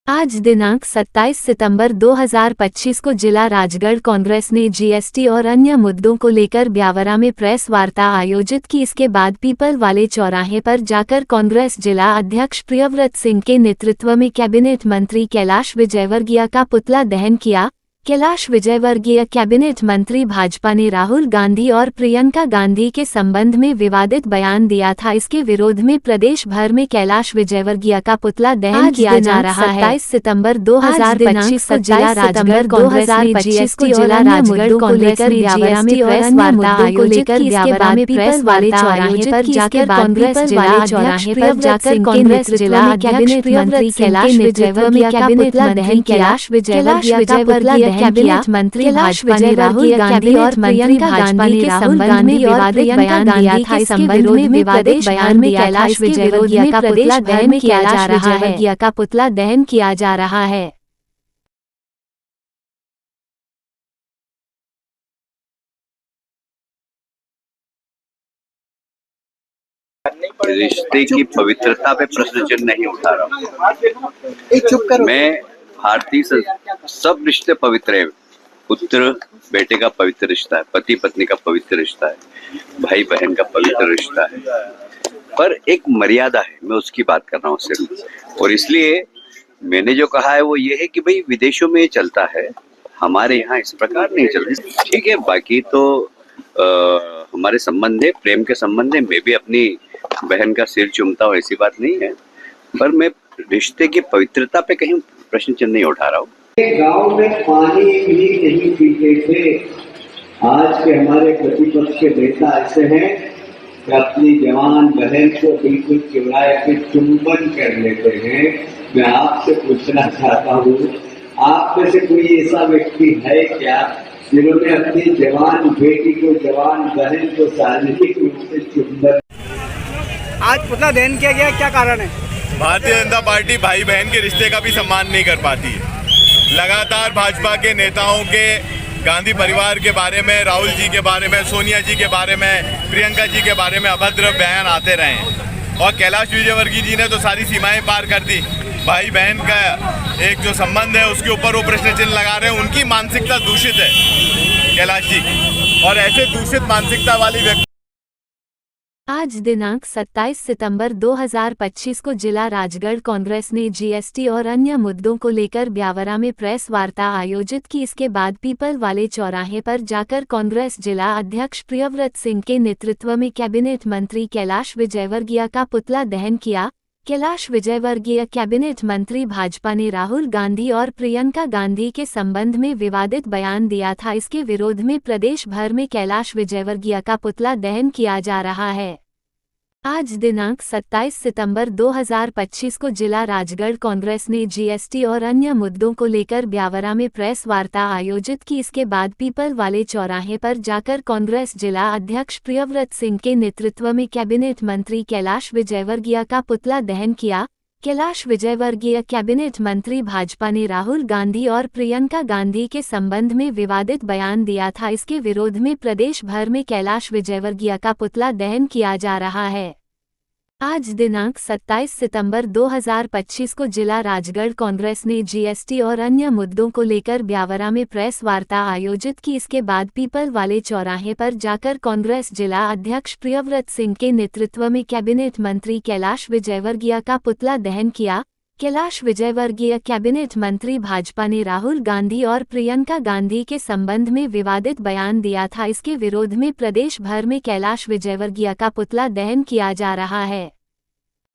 आज दिनांक 27 सितंबर 2025 को जिला राजगढ़ कांग्रेस ने जीएसटी और अन्य मुद्दों को लेकर ब्यावरा में प्रेस वार्ता आयोजित की। इसके बाद पीपल वाले चौराहे पर जाकर कांग्रेस जिला अध्यक्ष प्रियव्रत सिंह के नेतृत्व में कैबिनेट मंत्री कैलाश विजयवर्गीय का पुतला दहन किया। कैलाश विजयवर्गीय कैबिनेट मंत्री भाजपा ने राहुल गांधी और प्रियंका गांधी के संबंध में विवादित बयान दिया था। इसके विरोध में प्रदेश भर में कैलाश विजयवर्गीय का पुतला दहन किया जा रहा है। 27 सितंबर 2025 को जिला राजगढ़ कांग्रेस ने जीएसटी और राजगढ़ को लेकर ब्यावरा में प्रेस वार्ता आयोजित की। इसके बाद प्रेस वाले चौराहे पर जाकर कांग्रेस जिला चौराहे पर जाकर कांग्रेस जिला कैबिनेट मंत्री कैलाश विजयवर्गीय का पुतला दहन कैलाश विजयवर्गीय कैबिनेट मंत्री भाजपा ने राहुल गांधी और प्रियंका गांधी के संबंध में विवादित बयान दिया था। इसके विरोध में विवादित बयान में कैलाश विजयवर्गीय का पुतला दहन किया जा रहा है। का पुतला दहन किया जा रहा है। रिश्ते की पवित्रता पे प्रश्न चिन्ह नहीं उठा रहा हूँ। मैं भारतीय सब रिश्ते पवित्र है। पुत्र बेटे का पवित्र रिश्ता है, पति पत्नी का पवित्र रिश्ता है, भाई बहन का पवित्र रिश्ता है, पर एक मर्यादा है। मैं उसकी बात कर रहा हूँ सिर्फ। और इसलिए मैंने जो कहा है वो ये है कि भाई विदेशों में ये चलता है, हमारे यहाँ इस प्रकार नहीं चलता। ठीक है, बाकी तो हमारे संबंध है, प्रेम के संबंध है। मैं भी अपनी बहन का सिर चूमता हूँ, ऐसी बात नहीं है, पर मैं रिश्ते की पवित्रता पे कहीं प्रश्न चिन्ह नहीं उठा रहा हूँ। गांव में पानी भी नहीं पीते थे। आज के हमारे प्रतिपक्ष के नेता ऐसे हैं कि अपनी जवान बहन को बिल्कुल चिढ़ाए के चुंबन कर लेते हैं। मैं आपसे पूछना चाहता हूँ, आप में से कोई ऐसा व्यक्ति है क्या जिन्होंने अपनी जवान बेटी को, जवान बहन को शारीरिक रूप से चुंबन? आज पुतला दहन किया गया, क्या कारण है? भारतीय जनता पार्टी भाई बहन के रिश्ते का भी सम्मान नहीं कर पाती है। लगातार भाजपा के नेताओं के गांधी परिवार के बारे में, राहुल जी के बारे में, सोनिया जी के बारे में, प्रियंका जी के बारे में अभद्र बयान आते रहे हैं। और कैलाश विजयवर्गीय जी ने तो सारी सीमाएं पार कर दी। भाई बहन का एक जो संबंध है उसके ऊपर वो प्रश्न चिन्ह लगा रहे हैं। उनकी मानसिकता दूषित है कैलाश जी की, और ऐसे दूषित मानसिकता वाली व्यक्ति। आज दिनांक 27 सितंबर 2025 को जिला राजगढ़ कांग्रेस ने जीएसटी और अन्य मुद्दों को लेकर ब्यावरा में प्रेस वार्ता आयोजित की। इसके बाद पीपल वाले चौराहे पर जाकर कांग्रेस जिला अध्यक्ष प्रियव्रत सिंह के नेतृत्व में कैबिनेट मंत्री कैलाश विजयवर्गीय का पुतला दहन किया। कैलाश विजयवर्गीय कैबिनेट मंत्री भाजपा ने राहुल गांधी और प्रियंका गांधी के संबंध में विवादित बयान दिया था। इसके विरोध में प्रदेश भर में कैलाश विजयवर्गीय का पुतला दहन किया जा रहा है। आज दिनांक 27 सितंबर 2025 को जिला राजगढ़ कांग्रेस ने जीएसटी और अन्य मुद्दों को लेकर ब्यावरा में प्रेस वार्ता आयोजित की। इसके बाद पीपल वाले चौराहे पर जाकर कांग्रेस जिला अध्यक्ष प्रियव्रत सिंह के नेतृत्व में कैबिनेट मंत्री कैलाश विजयवर्गीय का पुतला दहन किया। कैलाश विजयवर्गीय कैबिनेट मंत्री भाजपा ने राहुल गांधी और प्रियंका गांधी के संबंध में विवादित बयान दिया था। इसके विरोध में प्रदेश भर में कैलाश विजयवर्गीय का पुतला दहन किया जा रहा है। आज दिनांक 27 सितंबर 2025 को जिला राजगढ़ कांग्रेस ने जीएसटी और अन्य मुद्दों को लेकर ब्यावरा में प्रेस वार्ता आयोजित की। इसके बाद पीपल वाले चौराहे पर जाकर कांग्रेस जिला अध्यक्ष प्रियव्रत सिंह के नेतृत्व में कैबिनेट मंत्री कैलाश विजयवर्गीय का पुतला दहन किया। कैलाश विजयवर्गीय कैबिनेट मंत्री भाजपा ने राहुल गांधी और प्रियंका गांधी के संबंध में विवादित बयान दिया था। इसके विरोध में प्रदेश भर में कैलाश विजयवर्गीय का पुतला दहन किया जा रहा है।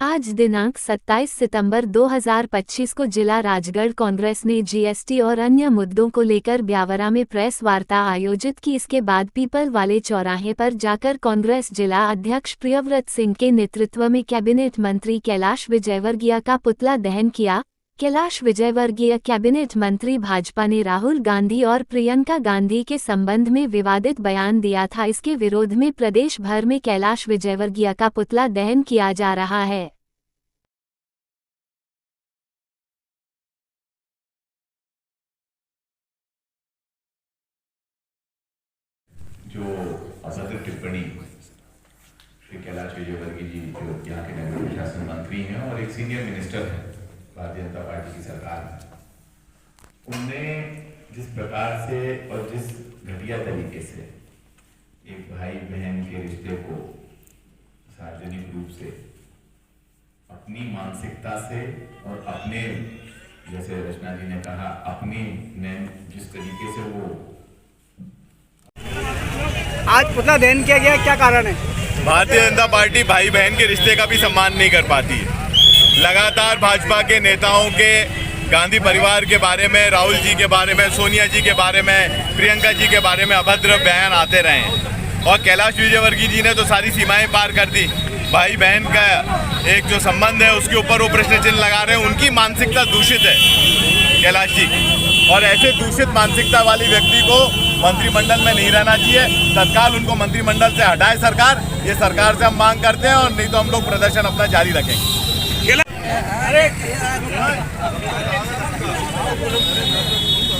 आज दिनांक 27 सितंबर 2025 को जिला राजगढ़ कांग्रेस ने जीएसटी और अन्य मुद्दों को लेकर ब्यावरा में प्रेस वार्ता आयोजित की। इसके बाद पीपल वाले चौराहे पर जाकर कांग्रेस जिला अध्यक्ष प्रियव्रत सिंह के नेतृत्व में कैबिनेट मंत्री कैलाश विजयवर्गीय का पुतला दहन किया। कैलाश विजयवर्गीय कैबिनेट मंत्री भाजपा ने राहुल गांधी और प्रियंका गांधी के संबंध में विवादित बयान दिया था। इसके विरोध में प्रदेश भर में कैलाश विजयवर्गीय का पुतला दहन किया जा रहा है। जो असत्य टिप्पणी श्री कैलाश विजयवर्गीय जी, जो यहाँ के नगर प्रशासन मंत्री हैं और एक सीनियर मिनिस्टर हैं भारतीय जनता पार्टी की सरकार में, उनने जिस प्रकार से और जिस घटिया तरीके से एक भाई बहन के रिश्ते को सार्वजनिक रूप से अपनी मानसिकता से और अपने, जैसे रचना जी ने कहा, अपनी ने जिस तरीके से वो आज पुतला दहन किया गया, क्या कारण है? भारतीय जनता पार्टी भाई बहन के रिश्ते का भी सम्मान नहीं कर पाती है। लगातार भाजपा के नेताओं के गांधी परिवार के बारे में, राहुल जी के बारे में, सोनिया जी के बारे में, प्रियंका जी के बारे में अभद्र बयान आते रहे हैं और कैलाश विजयवर्गीय जी ने तो सारी सीमाएं पार कर दी। भाई बहन का एक जो संबंध है उसके ऊपर वो प्रश्न चिन्ह लगा रहे हैं। उनकी मानसिकता दूषित है कैलाश जी की, और ऐसे दूषित मानसिकता वाली व्यक्ति को मंत्रिमंडल में नहीं रहना चाहिए। तत्काल उनको मंत्रिमंडल से हटाए सरकार। ये सरकार से हम मांग करते हैं, और नहीं तो हम लोग प्रदर्शन अपना जारी रखेंगे।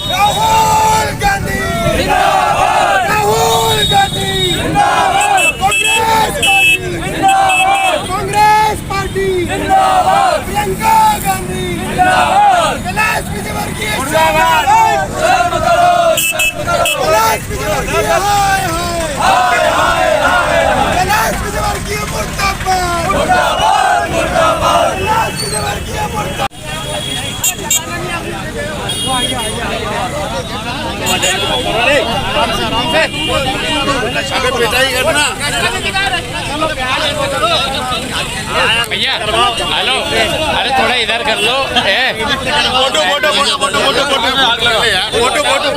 राहुल गांधी जिंदाबाद, राहुल गांधी जिंदाबाद, कांग्रेस पार्टी जिंदाबाद, प्रियंका गांधी जिंदाबाद, कैलाश विजयवर्गीय जिंदाबाद, शर्म करो, कैलाश विजयवर्गीय हाय हाय हाय हाय, कैलाश विजयवर्गीय मुर्दाबाद मुर्दाबाद मुर्दाबाद, कैलाश विजयवर्गीय मुर्दाबाद। भैया हेलो, अरे थोड़ा इधर कर लो। Photo photo photo photo photo photo photo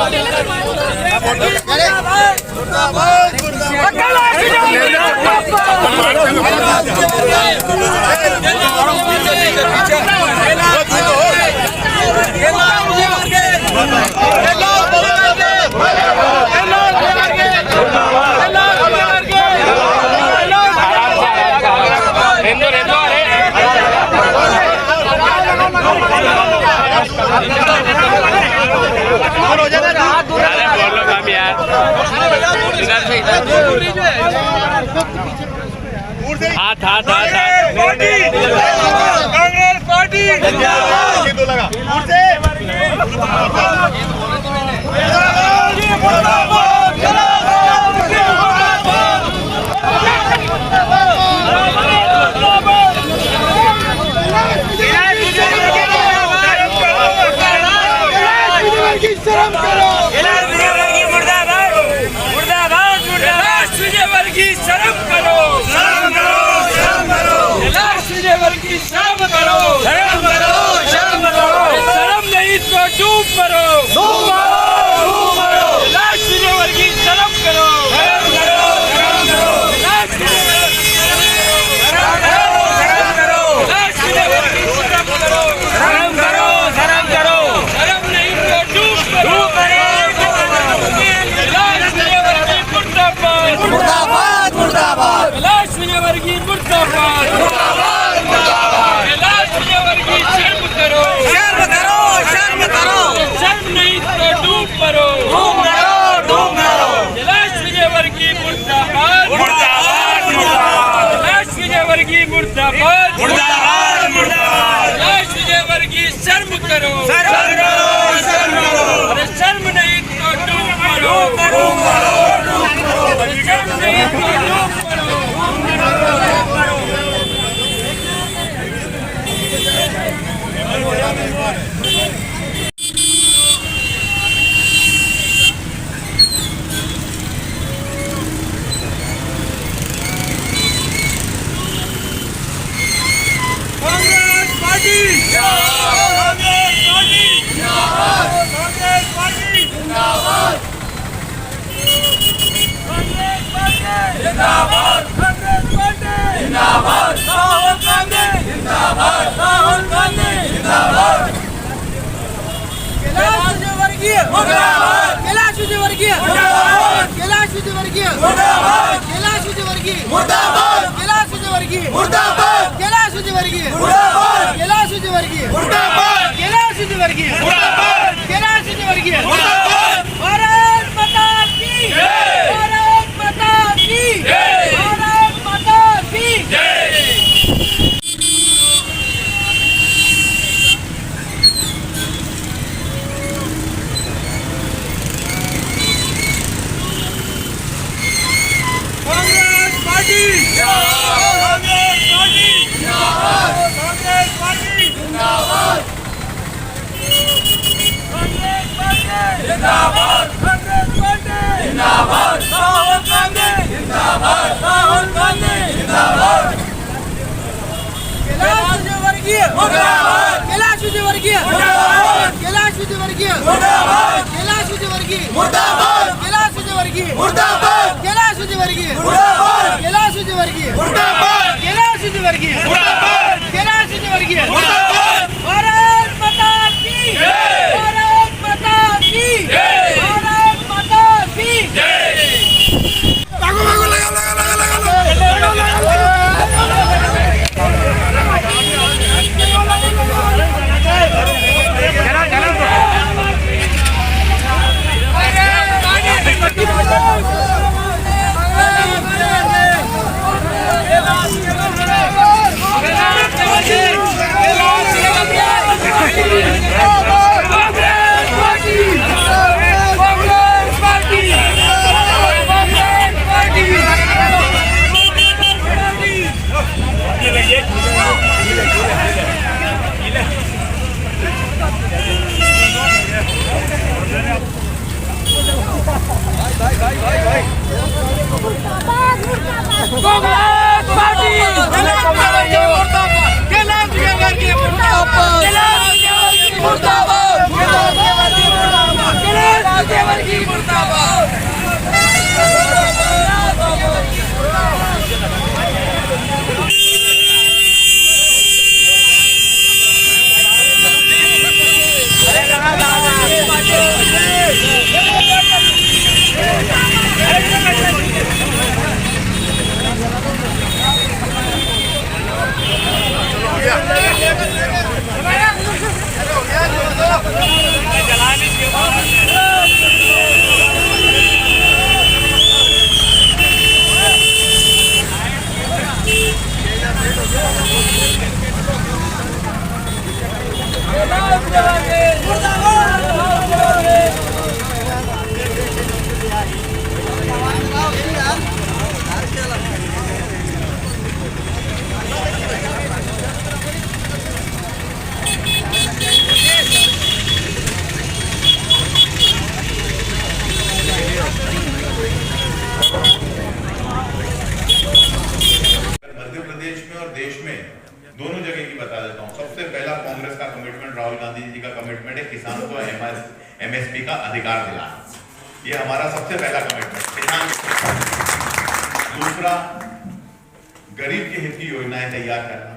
हाथ हाथ हाथ कांग्रेस पार्टी लगा शर्म करो, मुर्दाबाद मुर्दाबाद मुर्दाबाद, विजयवर्गीय शर्म करो, शर्म करो, शर्म करो, कैलाश विजयवर्गीय शर्म करो, शर्म करो, शर्म करो, शर्म नहीं तो डूब मरो, डूब मरो, डूब मरो, कैलाश विजयवर्गीय शर्म करो, शर्म करो, शर्म करो, कैलाश विजयवर्गीय शर्म करो, शर्म करो, कैलाश विजयवर्गीय शर्म करो, शर्म करो, शर्म करो, शर्म नहीं तो डूब मरो, कैलाश विजयवर्गीय मुर्दाबाद मुर्दाबाद मुर्दाबाद, कैलाश विजयवर्गीय मुर्दाबाद मुर्दाबाद मुर्दाबाद, कैलाश विजयवर्गीय शर्म करो, शर्म करो, शर्म करो, शर्म नहीं तो डूब मरो, डूब मरो, डूब मरो, कैलाश विजयवर्गीय मुर्दाबाद मुर्दाबाद मुर्दाबाद, कैलाश विजयवर्गीय मुर्दाबाद मुर्दाबाद मुर्दाबाद, कैलाश विजयवर्गीय शर्म करो, शर्म करो, शर्म करो, अरे शर्म नहीं तो डूब मरो, डूब मरो, डूब मरो, शर्म नहीं तो डूब मरो। कांग्रेस पार्टी जिंदाबाद, कांग्रेस पार्टी जिंदाबाद, कांग्रेस पार्टी जिंदाबाद, कांग्रेस पार्टी जिंदाबाद, कांग्रेस पार्टी जिंदाबाद, राहुल गांधी जिंदाबाद, राहुल गांधी जिंदाबाद, कैलाश विजयवर्गीय मुर्दाबाद, कैलाश विजयवर्गीय मुर्दाबाद, कैलाश विजयवर्गीय मुर्दाबाद, कैलाश विजयवर्गीय मुर्दाबाद, कैलाश विजयवर्गीय मुर्दाबाद, कैलाश विजयवर्गीय मुर्दाबाद, कैलाश विजयवर्गीय मुर्दाबाद, कैलाश विजयवर्गीय मुर्दाबाद, कैलाश विजयवर्गीय मुर्दाबाद, भारत माता की जय, भारत माता की जय, भारत माता की जय। दोनों जगह की बता देता हूँ। सबसे पहला कांग्रेस का कमिटमेंट, राहुल गांधी जी का कमिटमेंट है किसानों को एमएसपी का अधिकार दिलाना। ये हमारा सबसे पहला कमिटमेंट किसान। दूसरा, गरीब के हित की योजनाएं तैयार करना,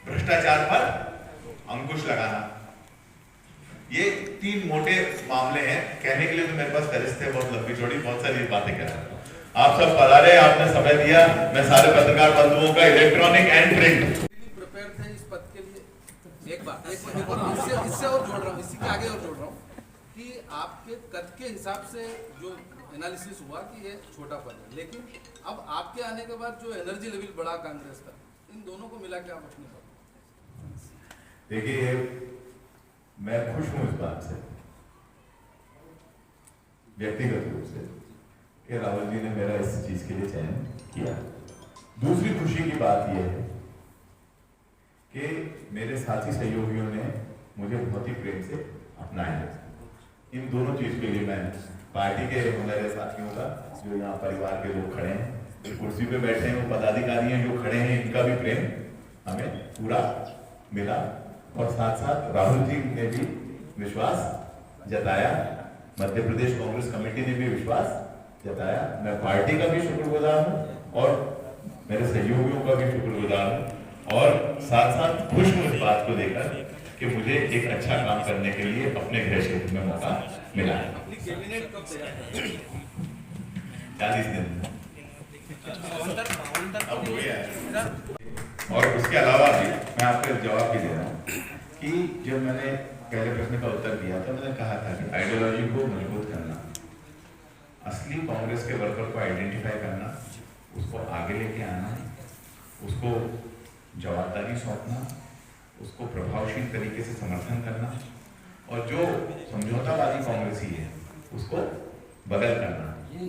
भ्रष्टाचार पर अंकुश लगाना। ये तीन मोटे मामले हैं। कहने के लिए तो मेरे पास फहरिस्त है बहुत लंबी चौड़ी, बहुत सारी बातें कर रहा हूँ। आप सब पधारे, आपने समय दिया। मैं सारे पत्रकार बंधुओं का इलेक्ट्रॉनिक एंड प्रिंट प्रिपेयर थे इस पद के लिए। एक बात इससे और जोड़ रहा हूँ, इसी के आगे और जोड़ रहा हूँ कि आपके कद के हिसाब से जो एनालिसिस हुआ कि ये छोटा पद है, लेकिन अब आपके आने के बाद जो एनर्जी लेवल बढ़ा कांग्रेस का, इन दोनों को मिला के आप अपने पद। देखिए, मैं खुश हूं इस बात से व्यक्तिगत रूप से कि राहुल जी ने मेरा इस चीज के लिए चयन किया। दूसरी खुशी की बात यह है कि मेरे साथी सहयोगियों ने मुझे बहुत ही प्रेम से अपनाया। इन दोनों चीज के लिए मैं पार्टी के मेरे साथियों का, जो यहाँ परिवार के लोग खड़े हैं, जो कुर्सी पे बैठे हैं, वो पदाधिकारी हैं जो खड़े हैं, इनका भी प्रेम हमें पूरा मिला। और साथ साथ राहुल जी ने भी विश्वास जताया, मध्य प्रदेश कांग्रेस कमेटी ने भी विश्वास जताया। मैं पार्टी का भी शुक्रगुजार हूँ और मेरे सहयोगियों का भी शुक्रगुजार हूँ, और साथ साथ खुश हूँ इस बात को लेकर कि मुझे एक अच्छा काम करने के लिए अपने गृह क्षेत्र में मौका मिला है। 40 दिन अब हो गया है। और उसके अलावा भी मैं आपको जवाब भी दे रहा हूँ कि जब मैंने पहले प्रश्न का उत्तर दिया था, मैंने कहा था कि आइडियोलॉजी को मजबूत करना, असली कांग्रेस के वर्कर को आइडेंटिफाई करना, उसको आगे लेके आना, उसको जवाबदारी सौंपना, उसको प्रभावशील तरीके से समर्थन करना, और जो समझौतावादी कांग्रेसी है उसको बदल करना।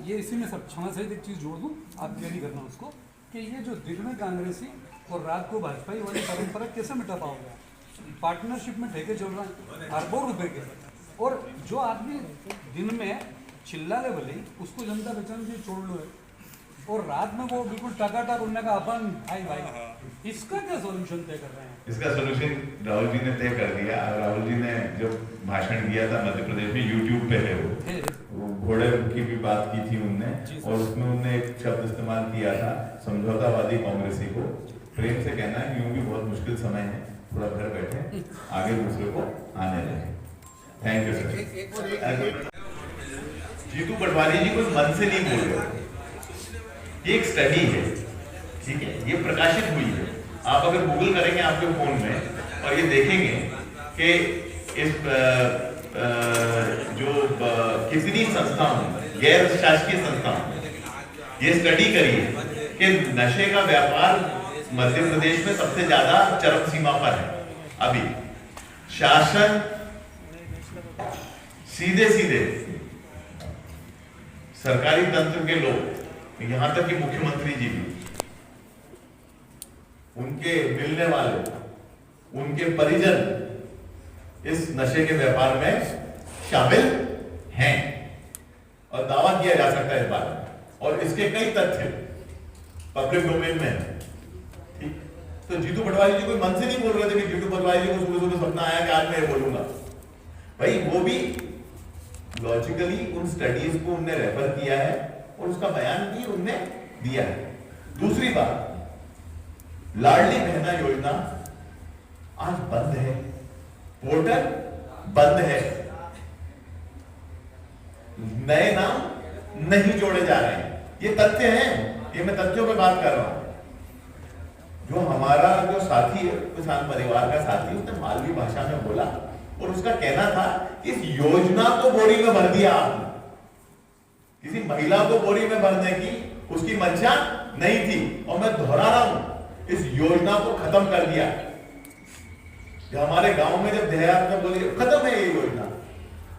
ये इसी में सब क्षमा सहित एक चीज़ जोड़ दूँ, आप ये नहीं करना उसको, कि ये जो दिन में कांग्रेसी और रात को भाजपाई वाली परंपरा कैसे मिटा पाओगे? पार्टनरशिप में ठेके चल रहे हैं अरबों रुपए के, और जो आदमी दिन में चिल्ला ले भले उसको जनता पहचान से छोड़ लो है, और रात में वो बिल्कुल टकाटक उड़ने का अपन भाई भाई, इसका क्या सॉल्यूशन तय कर रहे हैं? इसका सॉल्यूशन राहुल जी ने तय कर दिया। राहुल जी ने जो भाषण दिया था मध्य प्रदेश में, यूट्यूब पे है वो घोड़े की भी बात की थी उनने, और उसमें उन्होंने एक शब्द इस्तेमाल किया था समझौतावादी कांग्रेसी को। प्रेम से कहना है क्योंकि बहुत मुश्किल समय है, थोड़ा घर बैठे आगे दूसरे को आने दें। Thank you sir. Jitu Patwari ji कोई मन से नहीं बोल रहे, ये एक स्टडी है, ठीक है, ये प्रकाशित हुई है। आप अगर गूगल करेंगे आपके फोन में और ये देखेंगे कि इस जो किसी संस्थाओं गैर शासकीय संस्थाओं ये स्टडी करी है कि नशे का व्यापार मध्य प्रदेश में सबसे ज्यादा चरम सीमा पर है। अभी शासन सीधे सीधे सरकारी तंत्र के लोग, यहां तक कि मुख्यमंत्री जी भी, उनके मिलने वाले, उनके परिजन इस नशे के व्यापार में शामिल हैं, और दावा किया जा सकता है इस बारे में, और इसके कई तथ्य पब्लिक डोमेन में है। ठीक, तो जीतू पटवारी जी कोई मन से नहीं बोल रहे थे कि जीतू पटवारी जी को सुबह सुबह सपना आया कि आज मैं ये बोलूंगा। भाई वो भी लॉजिकली उन स्टडीज को उनने रेफर किया है और उसका बयान भी उनने दिया है। दूसरी बात, लाडली बहना योजना आज बंद है, पोर्टल बंद है, नए नाम नहीं जोड़े जा रहे हैं। ये तथ्य हैं, ये मैं तथ्यों पे बात कर रहा हूं। जो हमारा जो साथी है, किसान परिवार का साथी, उसने मालवी भाषा में बोला और उसका कहना था इस योजना को बोरी में भर दिया आपने, किसी महिला को बोरी में भरने की उसकी मंशा नहीं थी, और मैं दोहरा रहा हूं, इस योजना को खत्म कर दिया। जो हमारे गांव में जब देहात में बोली खत्म है ये योजना,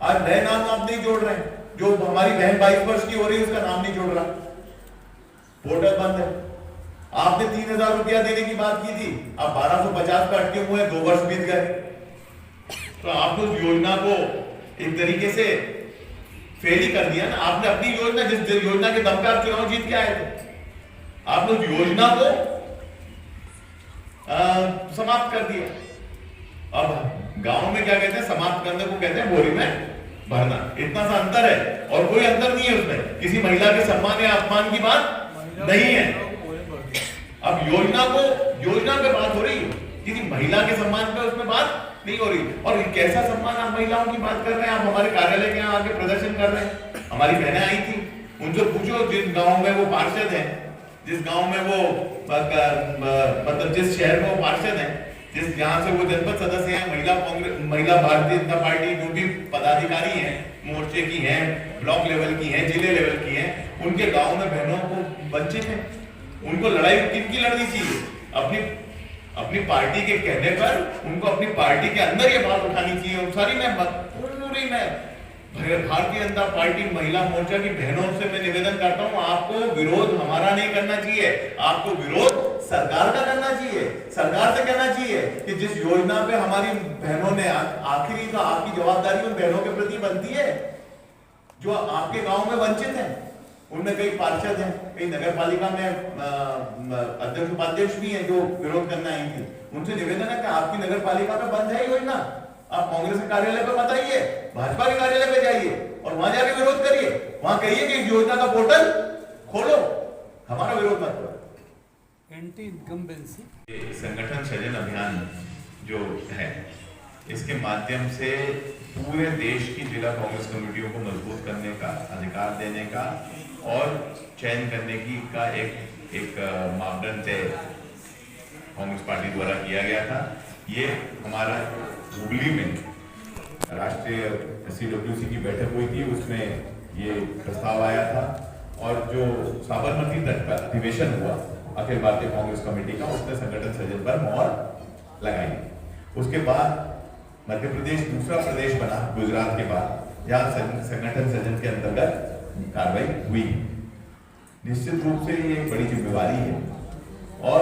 आज नए नाम आप नहीं जोड़ रहे हैं। जो हमारी बहन 22 वर्ष की हो रही है उसका नाम नहीं जोड़ रहा, पोर्टल बंद है। आपने 3000 रुपया देने की बात की थी, आप 1250 पे अटके हुए हैं, 2 वर्ष बीत गए। तो आपने उस योजना को एक तरीके से फेल ही कर दिया ना। आपने अपनी योजना, जिस योजना के दम पे आप चुनाव जीत के आए थे, आपने उस योजना को समाप्त कर दिया। अब गांव में क्या कहते हैं, समाप्त करने को कहते हैं बोरी में भरना। इतना सा अंतर है, और कोई अंतर नहीं है उसमें, किसी महिला के सम्मान या अपमान की बात नहीं है। अब योजना पे बात हो रही है, किसी महिला के सम्मान पे उसमें बात नहीं हो रही। और कैसा सम्मान आप महिलाओं की बात कर रहे हैं? आप हमारे कार्यालय के यहाँ आके प्रदर्शन कर रहे हैं। हमारी बहनें आई थी, उनसे पूछो जिस गांव में वो पार्षद हैं, जिस गांव में वो मतलब जिस शहर में वो पार्षद हैं, जिस जहां से वो जनपद सदस्य हैं, महिला भारतीय जनता पार्टी जो भी पदाधिकारी हैं, मोर्चे की हैं, ब्लॉक लेवल की हैं, जिले लेवल की हैं, उनके गाँव में बहनों को वंचित है। उनको लड़ाई किनकी लड़नी चाहिए? अपनी पार्टी के कहने पर उनको अपनी पार्टी के अंदर ये बात उठानी चाहिए। पूरी मैं भारतीय जनता पार्टी महिला मोर्चा की बहनों से मैं निवेदन करता हूं, आपको विरोध हमारा नहीं करना चाहिए, आपको विरोध सरकार का करना चाहिए। सरकार से कहना चाहिए कि जिस योजना पे हमारी बहनों ने, आखिरी तो आपकी जवाबदारी उन बहनों के प्रति बनती है जो आपके गांव में वंचित हैं। उनमें कई पार्षद हैं, कई नगर पालिका में अध्यक्ष उपाध्यक्ष भी हैं जो विरोध करना आई थी। उनसे निवेदन है कि आपकी नगर पालिका में बंद है योजना, आप कांग्रेस के कार्यालय पर मत आइए, भाजपा के कार्यालय पे जाइए और वहां जाके विरोध करिए। वहां कहिए कि इस योजना का पोर्टल खोलो, हमारा विरोध मत करो। एंटी इनकम्बेंसी संगठन सृजन अभियान जो है, इसके माध्यम से पूरे देश की जिला कांग्रेस कमेटियों को मजबूत करने का, अधिकार देने का और चयन करने की का एक मापदंड तय कांग्रेस पार्टी द्वारा किया गया था। ये हमारा हुगली में राष्ट्रीय SCWC की बैठक हुई थी, उसमें ये प्रस्ताव आया था, और जो साबरमती तट का अधिवेशन हुआ अखिल भारतीय कांग्रेस कमेटी का, उसने संगठन सृजन पर मोहर लगाई। उसके बाद मध्य प्रदेश दूसरा प्रदेश बना गुजरात के बाद, जहां संगठन सृजन के अंतर्गत कार्रवाई हुई। निश्चित रूप से ये एक बड़ी जिम्मेवारी है, और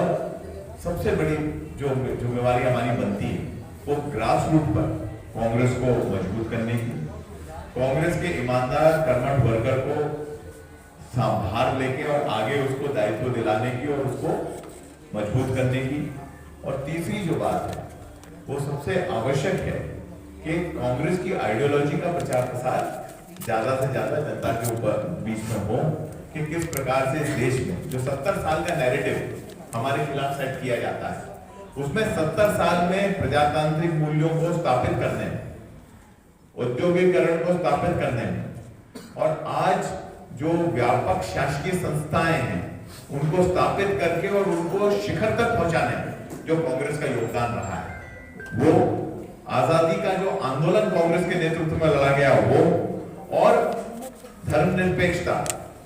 सबसे बड़ी जो जिम्मेवारी हमारी बनती है वो ग्रास रूट पर कांग्रेस को मजबूत करने की, कांग्रेस के ईमानदार कर्मठ वर्कर को संभाल लेके और आगे उसको दायित्व दिलाने की और उसको मजबूत करने की। और तीसरी जो बात है वो सबसे आवश्यक है कि कांग्रेस की आइडियोलॉजी का प्रचार प्रसार ज्यादा से ज्यादा जनता के ऊपर बीच में हो कि किस प्रकार से इस देश में जो 70 साल का नैरेटिव हमारे खिलाफ सेट किया जाता है, उसमें 70 साल में प्रजातांत्रिक मूल्यों को स्थापित करने में, औद्योगिकरण को स्थापित करने में और आज जो व्यापक शासकीय संस्थाएं हैं उनको स्थापित करके और उनको शिखर तक पहुंचाने में जो कांग्रेस का योगदान रहा है, वो आजादी का जो आंदोलन कांग्रेस के नेतृत्व में लड़ा गया वो, और धर्मनिरपेक्षता,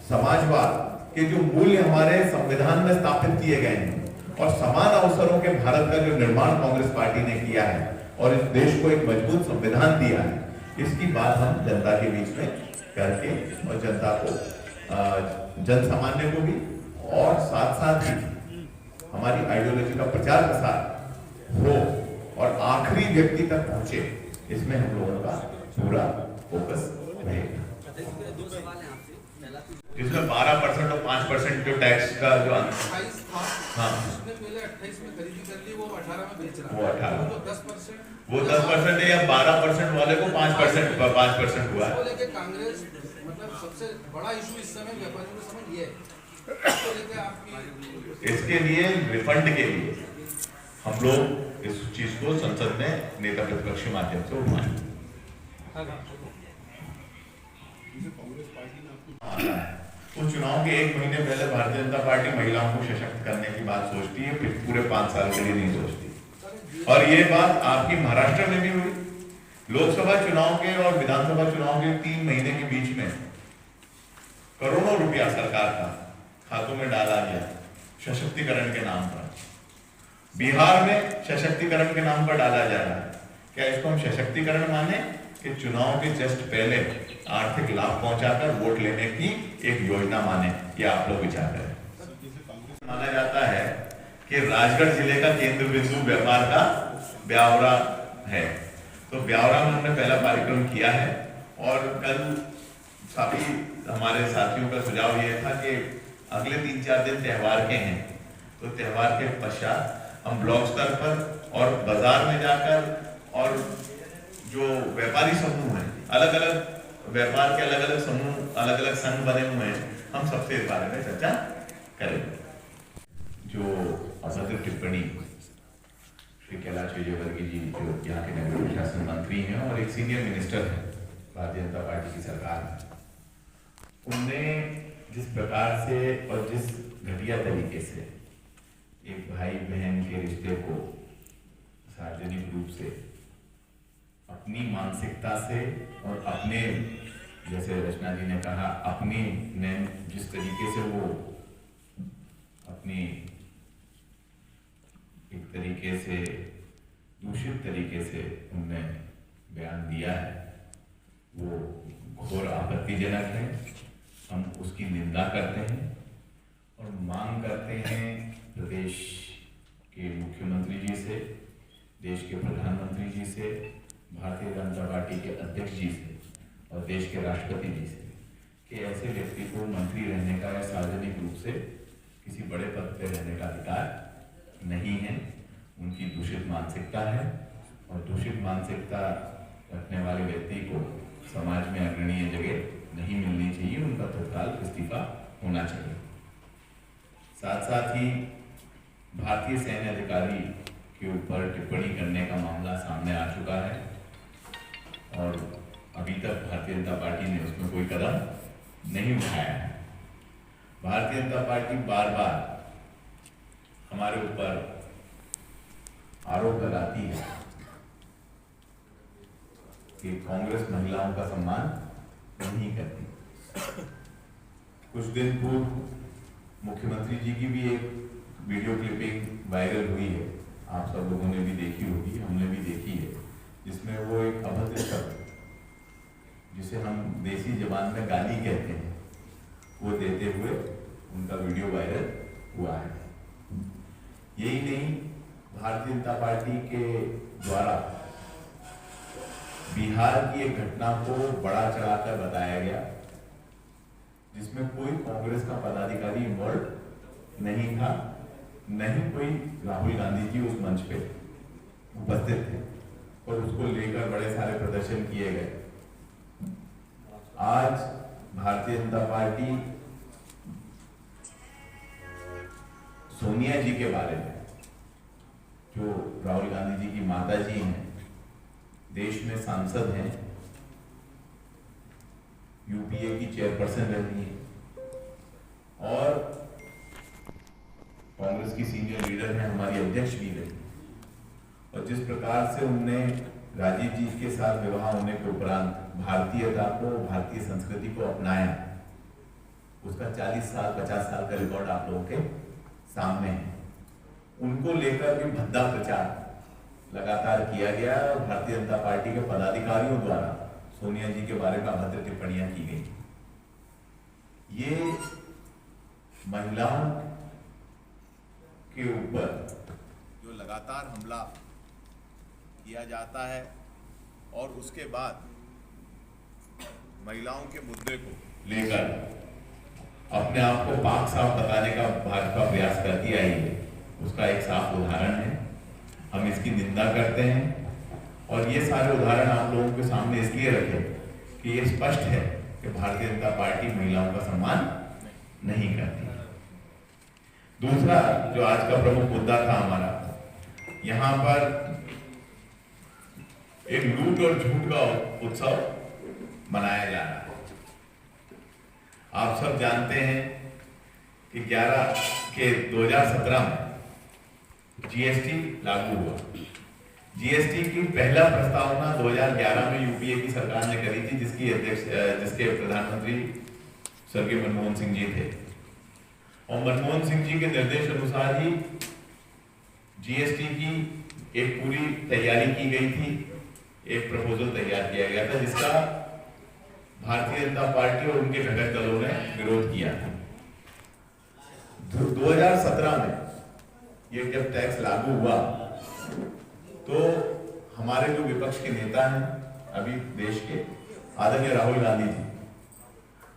समाजवाद के जो मूल्य हमारे संविधान में स्थापित किए गए हैं और समान अवसरों के भारत का जो निर्माण कांग्रेस पार्टी ने किया है और इस देश को एक मजबूत संविधान दिया है, इसकी बात हम जनता के बीच में करके और जनता को, जन सामान्य को भी और साथ साथ ही हमारी आइडियोलॉजी का प्रचार प्रसार हो और आखिरी व्यक्ति तक पहुंचे, इसमें हम लोगों का पूरा फोकस रहेगा। जिसमें 12% और 5% जो टैक्स का जो हाँ पहले 28 में खरीदी कर ली, वो 18 में बेच रहा है, वो 18 वो 10% है या 12% वाले को 5% हुआ है। लेके कांग्रेस मतलब सबसे बड़ा इशू इस समय व्यापारियों के समय ये है, इसके लिए रिफंड के लिए हम लोग इस चीज को संसद में नेता प्रतिपक्ष के माध्यम से उठाएंगे। तो चुनाव के 1 महीने पहले भारतीय जनता पार्टी महिलाओं को सशक्त करने की बात सोचती है, फिर पूरे 5 साल के लिए नहीं सोचती। और ये बात आपकी महाराष्ट्र में भी हुई। लोकसभा चुनाव के और विधानसभा चुनाव के 3 महीने के बीच में करोड़ों रुपया सरकार का खातों में डाला गया सशक्तिकरण के नाम पर। बिहार में सशक्तिकरण के नाम पर डाला जा रहा है। क्या इसको हम सशक्तिकरण माने कि चुनाव के जस्ट पहले आर्थिक लाभ पहुंचाकर वोट लेने की एक योजना माने? या आप लोग विचार करें। माना जाता है कि राजगढ़ जिले का केंद्र बिंदु व्यापार का ब्यावरा है, तो ब्यावरा में हमने पहला कार्यक्रम किया है और कल सभी हमारे साथियों का सुझाव यह था कि अगले 3-4 दिन त्योहार के हैं, तो त्योहार के पश्चात हम ब्लॉक स्तर पर और बाजार में जाकर और जो व्यापारी समूह हैं, अलग अलग व्यापार के अलग अलग समूह, अलग अलग संघ बने हुए हैं, हम सबसे इस बारे में चर्चा करेंगे। जो अभद्र टिप्पणी श्री कैलाश विजयवर्गीय जी, जो यहाँ के नगर प्रशासन मंत्री हैं और एक सीनियर मिनिस्टर हैं भारतीय जनता पार्टी की सरकार में, उनने जिस प्रकार से और जिस घटिया तरीके से एक भाई बहन के रिश्ते को सार्वजनिक रूप से अपनी मानसिकता से और अपने, जैसे रचना जी ने कहा, अपनी जिस तरीके से वो अपनी एक तरीके से दूषित तरीके से उनने बयान दिया है, वो घोर आपत्तिजनक है। हम उसकी निंदा करते हैं और मांग करते हैं प्रदेश के मुख्यमंत्री जी से, देश के प्रधानमंत्री जी से, भारतीय जनता पार्टी के अध्यक्ष जी से और देश के राष्ट्रपति जी से कि ऐसे व्यक्ति को मंत्री रहने का या सार्वजनिक रूप से किसी बड़े पद पर रहने का अधिकार नहीं है। उनकी दूषित मानसिकता है और दूषित मानसिकता रखने वाले व्यक्ति को समाज में अग्रणीय जगह नहीं मिलनी चाहिए, उनका तत्काल इस्तीफा होना चाहिए। साथ साथ ही भारतीय सैन्य अधिकारी के ऊपर टिप्पणी करने का मामला सामने आ चुका है और अभी तक भारतीय जनता पार्टी ने उसमें कोई कदम नहीं उठाया है। भारतीय जनता पार्टी बार बार हमारे ऊपर आरोप लगाती है कि कांग्रेस महिलाओं का सम्मान नहीं करती। कुछ दिन पूर्व मुख्यमंत्री जी की भी एक वीडियो क्लिपिंग वायरल हुई है, आप सब लोगों ने भी देखी होगी, हमने भी देखी है, जिसमें वो एक अभद्र शब्द, जिसे हम देसी जबान में गाली कहते हैं, वो देते हुए उनका वीडियो वायरल हुआ है। यही नहीं, भारतीय जनता पार्टी के द्वारा बिहार की एक घटना को बड़ा चढ़ाकर बताया गया, जिसमें कोई कांग्रेस का पदाधिकारी इन्वॉल्व नहीं था, नहीं कोई राहुल गांधी जी उस मंच पे उपस्थित थे और उसको लेकर बड़े सारे प्रदर्शन किए गए। आज भारतीय जनता पार्टी सोनिया जी के बारे में, जो राहुल गांधी जी की माता जी हैं, देश में सांसद हैं, यूपीए की चेयरपर्सन रही है और कांग्रेस की सीनियर लीडर हैं, हमारी अध्यक्ष भी रही, और जिस प्रकार से उनने राजीव जी के साथ विवाह होने के उपरांत भारतीयता को, भारतीय संस्कृति को अपनाया, उसका 40 साल 50 साल का रिकॉर्ड आप लोगों के सामने है। उनको लेकर भी भद्दा प्रचार लगातार किया गया और भारतीय जनता पार्टी के पदाधिकारियों द्वारा सोनिया जी के बारे में अभद्र टिप्पणियां की गई। ये महिलाओं के ऊपर जो लगातार हमला किया जाता है और उसके बाद महिलाओं के मुद्दे को लेकर अपने आप को पाक साफ बताने का भाजपा प्रयास करती आई है, उसका एक साफ उदाहरण है। हम इसकी निंदा करते हैं और ये सारे उदाहरण आप लोगों के सामने इसलिए रखे कि ये स्पष्ट है कि भारतीय जनता पार्टी महिलाओं का सम्मान नहीं करती। दूसरा जो आज का प्रमुख मुद्दा था हमारा, यहाँ पर एक लूट और झूठ का उत्सव मनाया जा रहा है। आप सब जानते हैं कि 2017 में जीएसटी लागू हुआ। जीएसटी की पहला प्रस्तावना 2011 में यूपीए की सरकार ने करी थी, जिसके प्रधानमंत्री स्वर्गीय मनमोहन सिंह जी थे, और मनमोहन सिंह जी के निर्देश अनुसार ही जीएसटी की एक पूरी तैयारी की गई थी, एक प्रपोजल तैयार किया गया था, जिसका भारतीय जनता पार्टी और उनके घटक दलों ने विरोध किया था। 2017 में ये जब टैक्स लागू हुआ तो हमारे जो विपक्ष के नेता हैं अभी देश के, आदरणीय राहुल गांधी जी,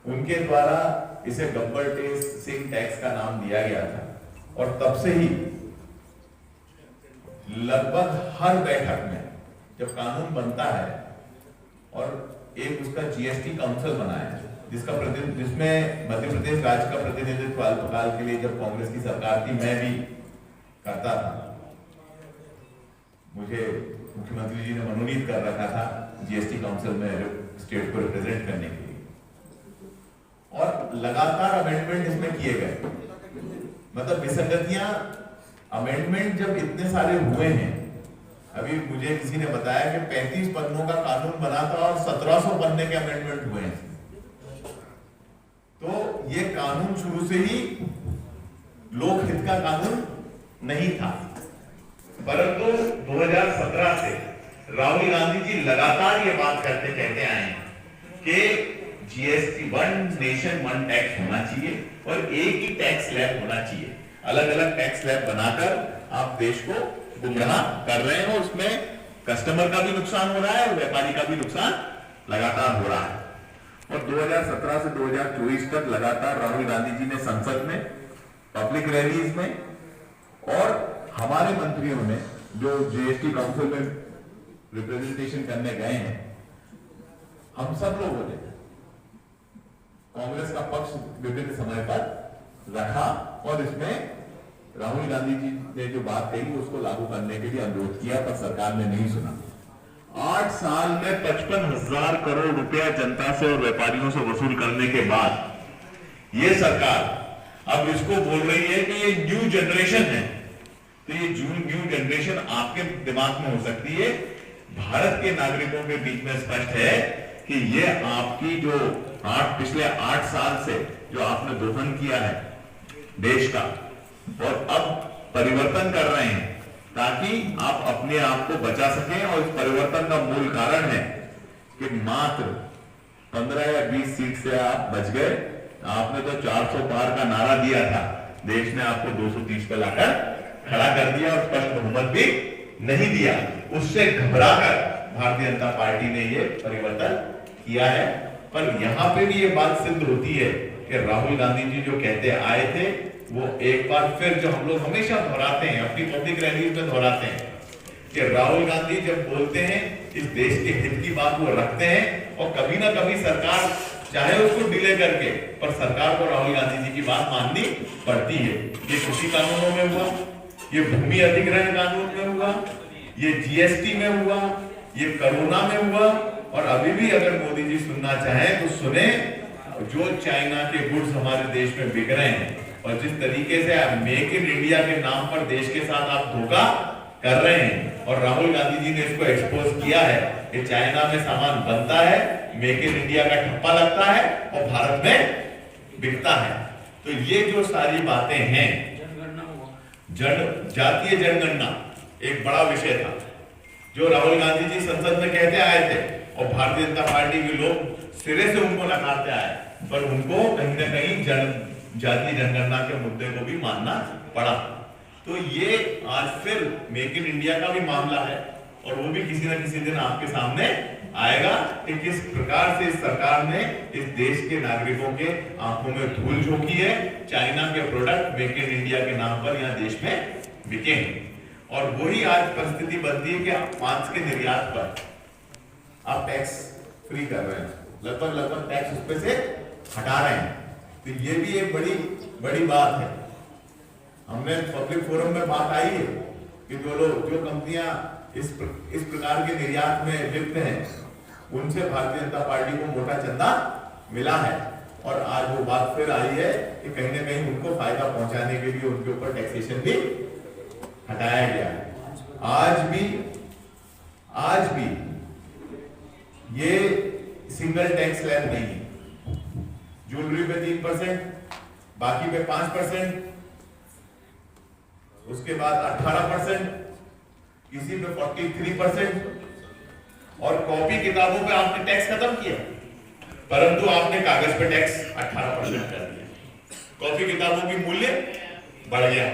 उनके द्वारा इसे गब्बर सिंह टैक्स का नाम दिया गया था, और तब से ही लगभग हर बैठक में जब कानून बनता है और एक उसका जीएसटी काउंसिल बनाया है, जिसमें मध्य प्रदेश राज्य का प्रतिनिधित्व अल्पकाल के लिए जब कांग्रेस की सरकार थी मैं भी करता था, मुझे मुख्यमंत्री जी ने मनोनीत कर रखा था जीएसटी काउंसिल में स्टेट को रिप्रेजेंट करने के लिए, और लगातार अमेंडमेंट इसमें किए गए। मतलब विसंगतियां, अमेंडमेंट जब इतने सारे हुए हैं, अभी मुझे किसी ने बताया कि 35 पन्नों का कानून बना था और 1700 पन्ने के अमेंडमेंट हुए हैं। तो ये कानून शुरू से ही लोकहित का कानून नहीं था, परंतु 2017 से राहुल गांधी जी लगातार ये बात कहते आए हैं कि GST, one nation one tax होना चाहिए और एक ही टैक्स स्लैब होना चाहिए। अलग अलग टैक्स स्लैब बनाकर आप देश को गुमराह कर रहे हैं, और उसमें कस्टमर का भी नुकसान हो रहा है और व्यापारी का भी नुकसान लगातार हो रहा है। और 2017 से 2024 तक लगातार राहुल गांधी जी ने संसद में, पब्लिक रैलीज में और हमारे मंत्रियों ने जो जीएसटी काउंसिल में रिप्रेजेंटेशन करने गए हैं, हम सब लोगों ने कांग्रेस का पक्ष विभिन्न समय पर रखा और इसमें राहुल गांधी जी ने जो बात कही उसको लागू करने के लिए अनुरोध किया, पर सरकार ने नहीं सुना। 8 साल में 55,000 करोड़ रुपया जनता से और व्यापारियों से वसूल करने के बाद ये सरकार अब इसको बोल रही है कि ये न्यू जनरेशन है। तो ये न्यू जनरेशन आपके दिमाग में हो सकती है, भारत के नागरिकों के बीच में स्पष्ट है कि ये आपकी जो पिछले 8 साल से जो आपने दोहन किया है देश का, और अब परिवर्तन कर रहे हैं ताकि आप अपने आप को बचा सकें। और इस परिवर्तन का मूल कारण है कि मात्र 15 या 20 सीट से आप बच गए। आपने तो 400 पार का नारा दिया था, देश ने आपको 230 पे लाकर खड़ा कर दिया और स्पष्ट बहुमत भी नहीं दिया। उससे घबराकर भारतीय जनता पार्टी ने ये परिवर्तन किया है। पर यहाँ पे भी ये बात सिद्ध होती है कि राहुल गांधी जी जो कहते आए थे वो एक बार फिर, जो हम लोग हमेशा दोहराते हैं, अपनी पब्लिक रैलीज में दोहराते हैं कि राहुल गांधी जब बोलते हैं इस देश के हित की बात वो रखते हैं, और कभी ना कभी सरकार चाहे उसको डिले करके, पर सरकार को राहुल गांधी जी की बात माननी पड़ती है। ये कृषि कानूनों में हुआ, ये भूमि अधिग्रहण कानून में हुआ, ये जीएसटी में हुआ, ये कोरोना में हुआ, और अभी भी अगर मोदी जी सुनना चाहें तो सुने, जो चाइना के गुड्स हमारे देश में बिक रहे हैं और जिस तरीके से आप मेक इन इंडिया के नाम पर देश के साथ आप धोखा कर रहे हैं, और राहुल गांधी जी ने इसको एक्सपोज किया है कि चाइना में सामान बनता है, मेक इन इंडिया का ठप्पा लगता है और भारत में बिकता है। तो ये जो सारी बातें हैं, जातीय जनगणना एक बड़ा विषय था जो राहुल गांधी जी संसद में कहते आए थे, और भारतीय जनता पार्टी के लोग सिरे से उनको नकारते आए, पर उनको कहीं ना कहीं जातीय जनगणना के मुद्दे को भी मानना पड़ा। तो ये आज फिर मेक इन इंडिया का भी मामला है, और वो भी किसी न किसी दिन आपके सामने आएगा कि किस प्रकार से सरकार ने इस देश के नागरिकों के आंखों में धूल झोंकी है, चाइना के प्रोडक्ट मेक इन इंडिया के नाम पर यहाँ देश में बिके हैं। और वही आज परिस्थिति बनती है कि आप मांस के निर्यात पर आप टैक्स फ्री कर रहे हैं, लगभग टैक्स उस पे से हटा रहे हैं। तो ये भी एक बड़ी बात है। हमने पब्लिक फोरम में बात आई है कि जो कंपनियां इस प्रकार के निर्यात में लिप्त हैं, उनसे भारतीय जनता पार्टी को मोटा चंदा मिला है, और आज वो बात फिर आई है कि कहीं ना कहीं उनको फायदा पहुंचाने के लिए उनके ऊपर टैक्सेशन भी हटाया गया है। आज भी ये सिंगल टैक्स स्लैब नहीं है। ज्वेलरी पे 3%, बाकी पे 5%, उसके बाद 18%, किसी पे 43%, और कॉपी किताबों पे आपने टैक्स खत्म किया, परंतु आपने कागज पे टैक्स 18% कर दिया। कॉपी किताबों की मूल्य बढ़ गया।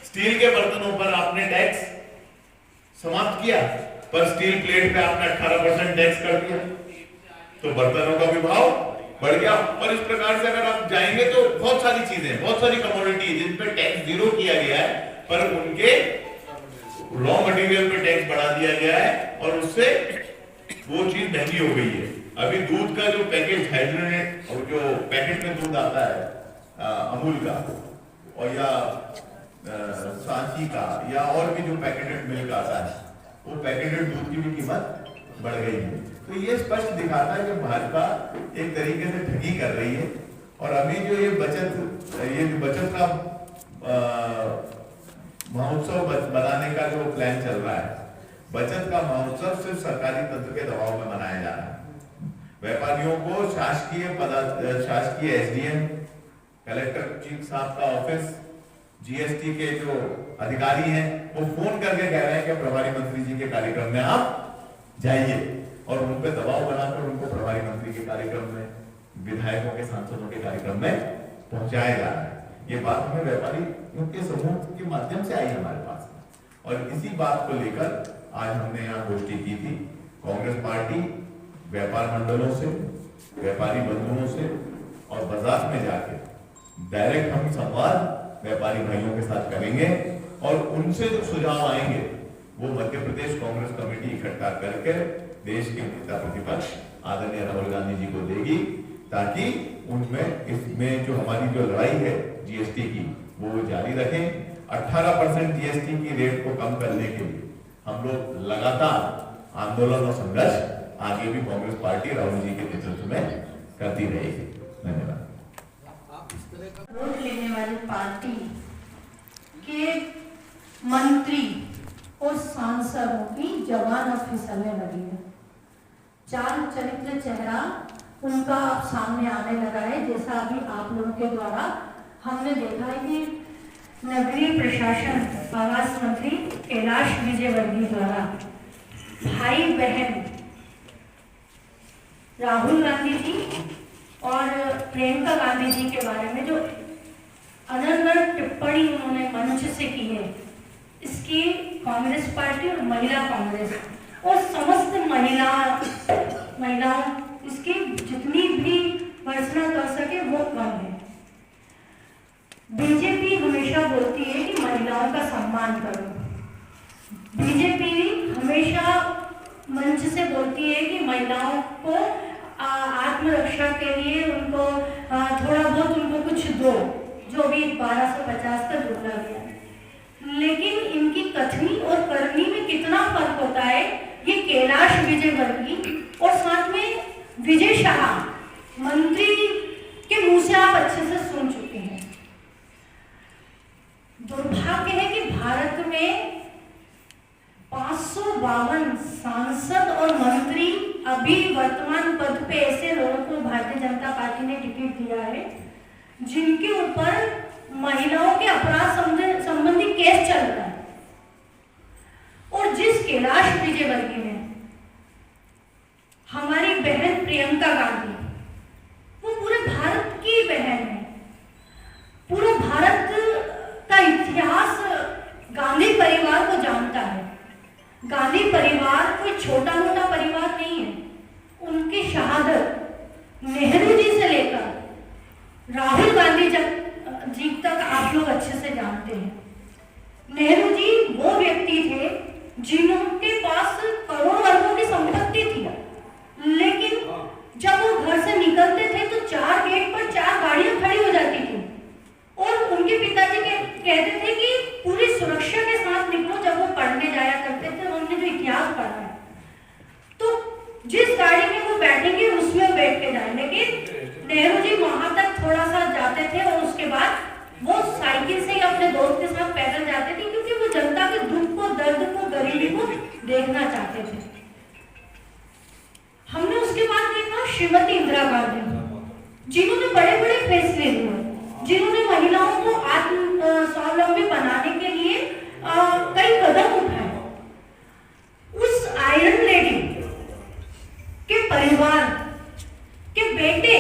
स्टील के बर्तनों पर आपने टैक्स समाप्त किया, पर स्टील प्लेट पे आपने 18% टैक्स कर दिया, तो बर्तनों का भी भाव बढ़ गया। और इस प्रकार से अगर आप जाएंगे तो बहुत सारी चीजें, बहुत सारी कमोडिटी जिन पे टैक्स जीरो किया गया है, पर उनके रॉ मटेरियल पे टैक्स बढ़ा दिया गया है, और उससे वो चीज महंगी हो गई है। अभी दूध का जो पैकेज हाइड्रोनेट, और जो पैकेट में दूध आता है अमूल का, और या सांची का, या और भी जो पैकेटेड मिल्क आता है, वो पैकेटेड दूध की भी कीमत बढ़ गई है। तो ये स्पष्ट दिखाता है कि भाजपा एक तरीके से ठगी कर रही है। और अभी जो ये बचत का महोत्सव बनाने का जो प्लान चल रहा है, बचत का महोत्सव सिर्फ सरकारी तंत्र के दबाव में मनाया जा रहा है। व्यापारियों को शासकीय एसडीएम, कलेक्टर चीफ साहब का ऑफिस, जीएसटी के जो अधिकारी हैं, वो फोन करके कह रहे हैं कि प्रभारी मंत्री जी के कार्यक्रम में आप जाइए, और उन पे दबाव बनाकर उनको प्रभारी मंत्री के कार्यक्रम में, विधायकों के, सांसदों के कार्यक्रम में पहुंचाया जा रहा है। ये बात हमें व्यापारियों के समूह के माध्यम से आई हमारे पास, और इसी बात को लेकर आज हमने यहाँ गोष्ठी की थी। कांग्रेस पार्टी व्यापार मंडलों से, व्यापारी बंधुओं से और बाजार में जाके डायरेक्ट हम संवाद व्यापारी भाइयों के साथ करेंगे, और उनसे जो सुझाव आएंगे वो मध्य प्रदेश कांग्रेस कमेटी इकट्ठा करके देश के नेता प्रतिपक्ष आदरणीय राहुल गांधी जी को देगी, ताकि उनमें इसमें जो हमारी जो लड़ाई है जीएसटी की, वो जारी रखें। 18% जीएसटी की रेट को कम करने के लिए हम लोग लगातार आंदोलन और संघर्ष आगे भी कांग्रेस पार्टी राहुल जी के नेतृत्व में करती रहेगी। धन्यवाद। वोट लेने वाली पार्टी के मंत्री और सांसदों की जवान और फिसलने लगी है। चाल चरित्र चेहरा उनका अब सामने आने लगा है, जैसा अभी आप लोगों के द्वारा हमने देखा है कि नगरीय प्रशासन आवास मंत्री कैलाश विजयवर्गीय द्वारा भाई बहन राहुल गांधी जी और प्रियंका गांधी जी के बारे में जो अनर्गल टिप्पणी उन्होंने मंच से की है, इसकी कांग्रेस पार्टी और महिला कांग्रेस और समस्त महिलाओं इसकी जितनी भी भर्त्सना कर सके वो कम है। बीजेपी हमेशा बोलती है कि महिलाओं का सम्मान करो। बीजेपी हमेशा मंच से बोलती है कि महिलाओं को आत्मरक्षा के लिए उनको थोड़ा बहुत उनको कुछ दो, जो भी 1250 तक बोला गया है। लेकिन इनकी कथनी और करनी में कितना फर्क होता है, ये कैलाश विजयवर्गीय और साथ में विजय शाह मंत्री के मुंह से आप अच्छे से सुन चुके हैं। दुर्भाग्य है कि भारत में 552 सांसद और मंत्री अभी वर्तमान पद पे ऐसे लोगों को भारतीय जनता पार्टी ने टिकट दिया है जिनके ऊपर महिलाओं के अपराध संबंधी केस चल रहा है। और जिस कैलाश विजयवर्गीय ने हमारी बहन प्रियंका गांधी, वो पूरे भारत की बहन है, पूरे भारत का इतिहास गांधी परिवार को जानता है। गांधी परिवार कोई छोटा मोटा परिवार नहीं है। उनकी शहादत नेहरू जी से लेकर राहुल गांधी जी तक आप लोग अच्छे से जानते हैं। नेहरू जी वो व्यक्ति थे जिनके पास करोड़ों अरबों की संपत्ति थी, लेकिन जब वो घर से निकलते थे तो 4 गेट पर 4 गाड़ियां खड़ी हो जाती थी और उनके पिताजी कहते थे कि पूरी सुरक्षा के साथ निकलो। जब वो पढ़ने जाया करते थे, उन्होंने जो इतिहास पढ़ा है, तो जिस गाड़ी में वो बैठेंगे उसमें बैठ के जाए। लेकिन नेहरू जी वहां तक थोड़ा सा जाते थे और उसके बाद वो साइकिल से ही अपने दोस्त के साथ पैदल जाते थे, क्योंकि वो जनता के दुख को, दर्द को, गरीबी को देखना चाहते थे। हमने उसके बाद देखा श्रीमती इंदिरा गांधी, जिन्होंने बड़े बड़े फैसले लिए, जिन्होंने महिलाओं को आत्म स्वावलंबी बनाने के लिए कई कदम उठाए। उस आयरन लेडी के परिवार के बेटे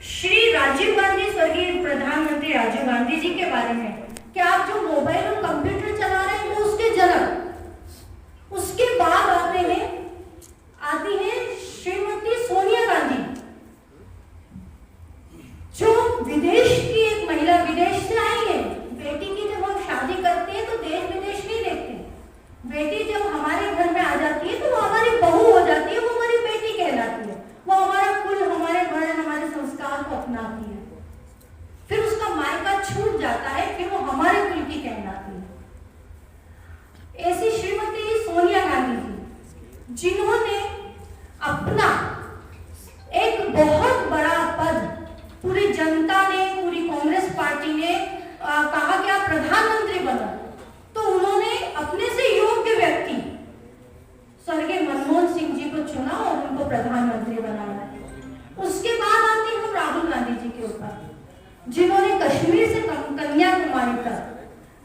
श्री राजीव गांधी, स्वर्गीय प्रधानमंत्री राजीव गांधी जी के बारे में, कि आप जो मोबाइल और कंप्यूटर चला रहे हैं वो उसके जनक। उसके बाद आती है श्रीमती सोनिया गांधी, जो विदेश की एक महिला, विदेश से आई है। बेटी की जब हम शादी करते हैं तो देश विदेश नहीं देखते। बेटी जब हमारे घर में आ जाती है तो वो हमारी बहू हो जाती है, वो हमारी बेटी कहलाती है, वो हमारा कुल, हमारे वर्ण, हमारे संस्कार को अपनाती है। फिर उसका मायका छूट जाता है, फिर वो हमारे कुल की कहलाती है। ऐसी श्रीमती सोनिया गांधी जी, जिन्होंने अपना एक बहुत बड़ा पद, पूरी जनता ने, पूरी कांग्रेस पार्टी ने कहा कि आप प्रधानमंत्री बनो, तो उन्होंने अपने से योग्य व्यक्ति स्वर्गीय मनमोहन सिंह जी को चुना और उनको प्रधानमंत्री बनाया। उसके बाद आते हम राहुल गांधी जी के ऊपर, जिन्होंने कश्मीर से कन्याकुमारी तक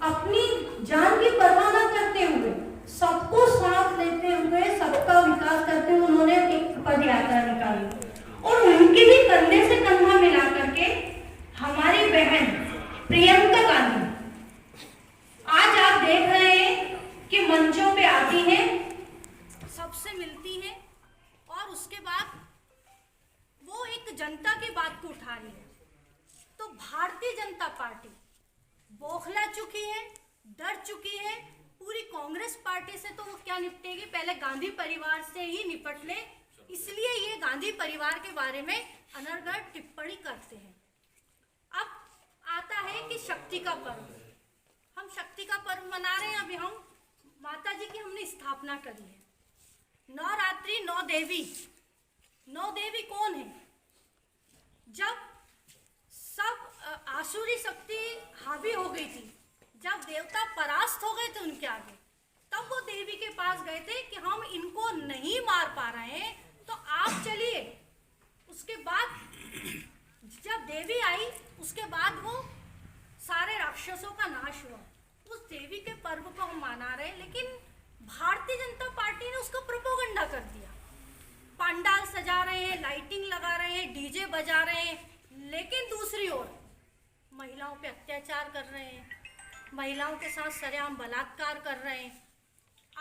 अपनी जान की परवाह न करते हुए, सबको साथ लेते हुए, सबका विकास करते हुए उन्होंने एक पद यात्रा निकाली। और उनके ही कंधे से कंधा मिला करके हमारी बहन प्रियंका गांधी आज आप देख रहे हैं कि मंचों पे आती हैं, सबसे मिलती हैं और उसके बाद वो एक जनता की बात को उठा रही है। तो भारतीय जनता पार्टी बौखला चुकी है, डर चुकी है। पूरी कांग्रेस पार्टी से तो वो क्या निपटेगी, पहले गांधी परिवार से ही निपट ले, इसलिए ये गांधी परिवार के बारे में अनर्गढ़ टिप्पणी करते हैं। अब आता है कि शक्ति का पर्व, हम शक्ति का पर्व मना रहे हैं। अभी हम माता जी की हमने स्थापना करी है। नवरात्रि, 9 देवी। 9 देवी कौन है? जब सब आसुरी शक्ति हावी हो गई थी, जब देवता परास्त हो गए थे उनके आगे, तब वो देवी के पास गए थे कि हम इनको नहीं मार पा रहे हैं, तो आप चलिए। उसके बाद जब देवी आई, उसके बाद वो सारे राक्षसों का नाश हुआ। उस देवी के पर्व को हम मना रहे हैं, लेकिन भारतीय जनता पार्टी ने उसका प्रोपेगेंडा कर दिया। पंडाल सजा रहे हैं, लाइटिंग लगा रहे हैं, डीजे बजा रहे हैं, लेकिन दूसरी ओर महिलाओं पे अत्याचार कर रहे हैं, महिलाओं के साथ सरेआम बलात्कार कर रहे हैं।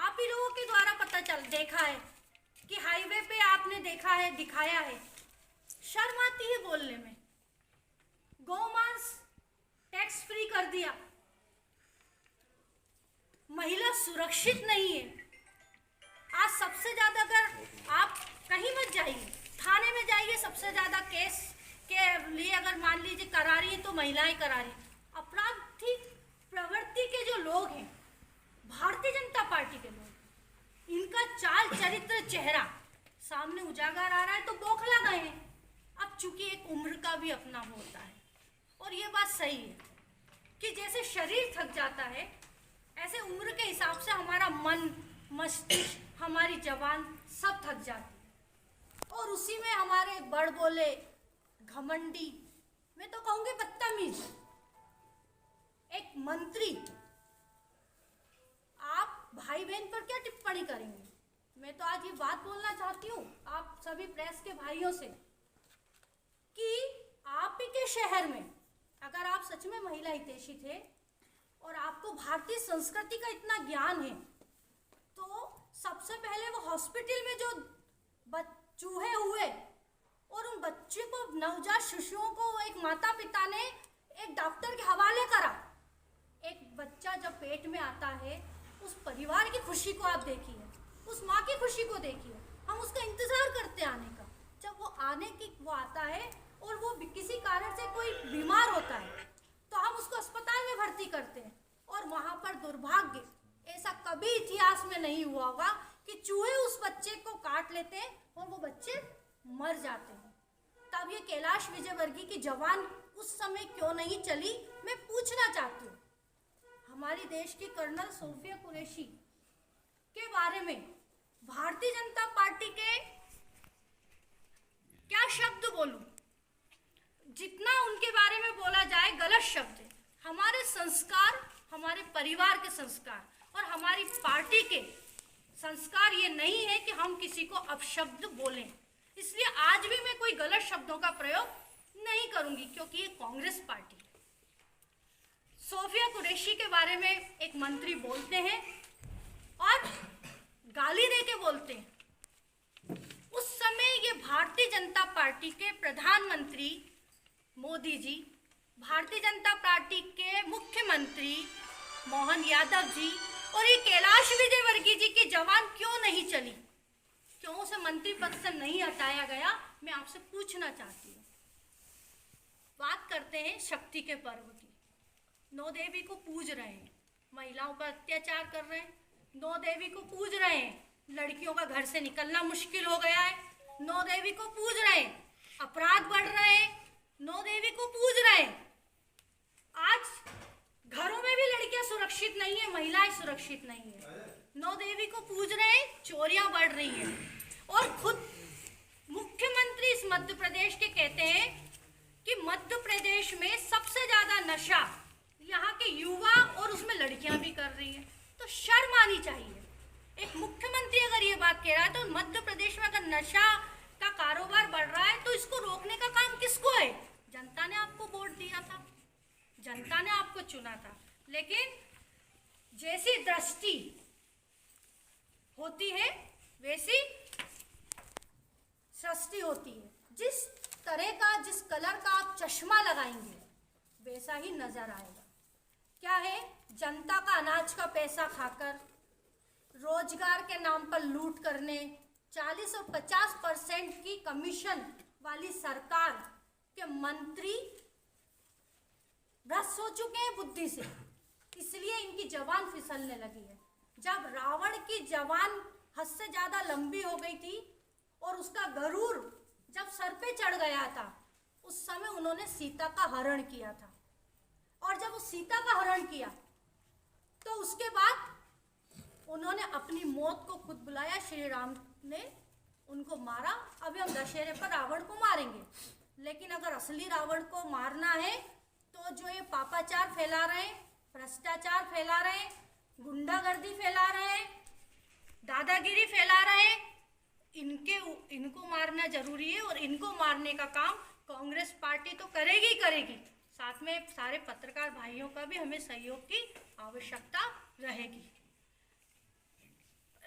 आप ही लोगों के द्वारा देखा है कि हाईवे पे आपने देखा है, दिखाया है। शर्म आती है बोलने में। गौमांस टैक्स फ्री कर दिया, महिला सुरक्षित नहीं है। आज सबसे ज्यादा, अगर आप कहीं मत जाइए, थाने में जाइए, सबसे ज्यादा केस के लिए अगर मान लीजिए करा रही है तो महिलाएं करा रही। आपराधिक प्रवृत्ति के जो लोग हैं, भारतीय जनता पार्टी के लोग, इनका चाल चरित्र चेहरा सामने उजागर आ रहा है तो बौखला गए हैं। अब चूंकि एक उम्र का भी अपना होता है, और ये बात सही है कि जैसे शरीर थक जाता है, ऐसे उम्र के हिसाब से हमारा मन, मस्तिष्क, हमारी जबान सब थक जाती है। और उसी में हमारे बड़ बोले, घमंडी, मैं तो कहूँगी बदतमीज एक मंत्री, आप भाई बहन पर क्या टिप्पणी करेंगे? मैं तो आज ये बात बोलना चाहती हूँ आप सभी प्रेस के भाइयों से कि आप ही के शहर में अगर आप सच में महिला हितैषी थे और आपको भारतीय संस्कृति का इतना ज्ञान है, तो सबसे पहले वो हॉस्पिटल में जो चूहे हुए और उन बच्चे को, नवजात शिशुओं को एक माता पिता ने एक डॉक्टर के हवाले करा। एक बच्चा जब पेट में आता है, उस परिवार की खुशी को आप देखिए, उस माँ की खुशी को देखिए। हम उसका इंतजार करते आने का। जब वो आता है और वो किसी कारण से कोई बीमार होता है तो हम उसको अस्पताल में भर्ती करते हैं, और वहाँ पर दुर्भाग्य, ऐसा कभी इतिहास में नहीं हुआ होगा कि चूहे उस बच्चे को काट लेते हैं और वो बच्चे मर जाते हैं। तब ये कैलाश विजयवर्गीय की जवान उस समय क्यों नहीं चली, मैं पूछना चाहती हूँ। हमारी देश की कर्नल सोफिया कुरैशी के बारे में भारतीय जनता पार्टी के क्या शब्द बोलूं, जितना उनके बारे में बोला जाए गलत शब्द है। हमारे संस्कार, हमारे परिवार के संस्कार और हमारी पार्टी के संस्कार ये नहीं है कि हम किसी को अपशब्द बोलें। इसलिए आज भी मैं कोई गलत शब्दों का प्रयोग नहीं करूंगी, क्योंकि ये कांग्रेस पार्टी है। सोफिया कुरैशी के बारे में एक मंत्री बोलते हैं और गाली दे के बोलते हैं। उस समय ये भारतीय जनता पार्टी के प्रधानमंत्री मोदी जी, भारतीय जनता पार्टी के मुख्यमंत्री मोहन यादव जी और ये कैलाश विजयवर्गीय जी की जवान क्यों नहीं चली, क्यों उसे मंत्री पद से नहीं हटाया गया, मैं आपसे पूछना चाहती हूँ। बात करते हैं शक्ति के पर्व की। नौ देवी को पूज रहे हैं, महिलाओं पर अत्याचार कर रहे हैं, नौ देवी को पूज रहे हैं, लड़कियों का घर से निकलना मुश्किल हो गया है, नौ देवी को पूज रहे हैं, अपराध बढ़ रहे हैं, नौ देवी को पूज रहे हैं। आज घरों में भी लड़कियां सुरक्षित नहीं है, महिलाएं सुरक्षित नहीं है। नौ देवी को पूज रहे हैं, चोरियां बढ़ रही हैं। और खुद मुख्यमंत्री इस मध्य प्रदेश के कहते हैं कि मध्य प्रदेश में सबसे ज्यादा नशा यहाँ के युवा और उसमें लड़कियां भी कर रही हैं। तो शर्म आनी चाहिए। एक मुख्यमंत्री अगर ये बात कह रहा है तो मध्य प्रदेश में अगर नशा का कारोबार बढ़ रहा है तो इसको रोकने का काम किसको है? जनता ने आपको वोट दिया था, जनता ने आपको चुना था, लेकिन जैसी दृष्टि होती है वैसी सृष्टि होती है। जिस तरह का, जिस कलर का आप चश्मा लगाएंगे वैसा ही नजर आएगा। क्या है? जनता का अनाज का पैसा खाकर, रोजगार के नाम पर लूट करने, 40 और 50% की कमीशन वाली सरकार के मंत्री भ्रष्ट हो चुके हैं बुद्धि से, इसलिए इनकी जबान फिसलने लगी है। जब रावण की जबान हद से ज्यादा लंबी हो गई थी और उसका गरुड़ जब सर पे चढ़ गया था, उस समय उन्होंने सीता का हरण किया था। और जब उस सीता का हरण किया तो उसके बाद उन्होंने अपनी मौत को खुद बुलाया। श्री राम ने उनको मारा। अभी हम दशहरे पर रावण को मारेंगे, लेकिन अगर असली रावण को मारना है तो जो ये पापाचार फैला रहे हैं, भ्रष्टाचार फैला रहे हैं, गुंडागर्दी फैला रहे हैं, दादागिरी फैला रहे हैं, इनको मारना जरूरी है। और इनको मारने का काम कांग्रेस पार्टी तो करेगी करेगी, साथ में सारे पत्रकार भाइयों का भी हमें सहयोग की आवश्यकता रहेगी।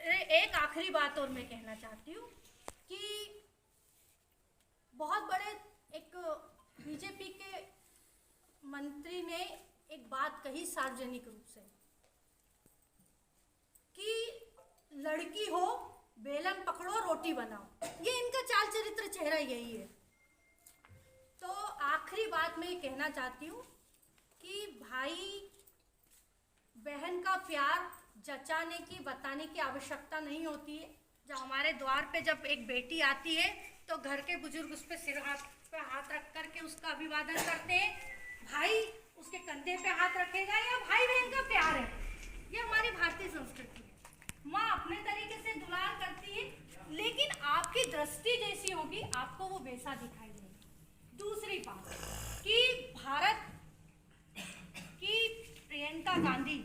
एक आखिरी बात और मैं कहना चाहती हूँ कि बहुत बड़े एक बीजेपी के मंत्री ने एक बात कही सार्वजनिक रूप से कि लड़की हो बेलन पकड़ो रोटी बनाओ, ये इनका चाल चरित्र चेहरा यही है। तो आखिरी बात मैं ये कहना चाहती हूँ कि भाई बहन का प्यार जचाने की बताने की आवश्यकता नहीं होती है। जब हमारे द्वार पे जब एक बेटी आती है तो घर के बुजुर्ग उस पर सिर पे हाथ रख करके उसका अभिवादन करते हैं। भाई उसके कंधे पे हाथ रखेगा या भाई बहन का प्यार है, ये हमारी भारतीय संस्कृति है। माँ अपने तरीके से दुलार करती है, लेकिन आपकी दृष्टि जैसी होगी आपको वो वैसा दिखाई देगा। दूसरी बात कि भारत की प्रियंका गांधी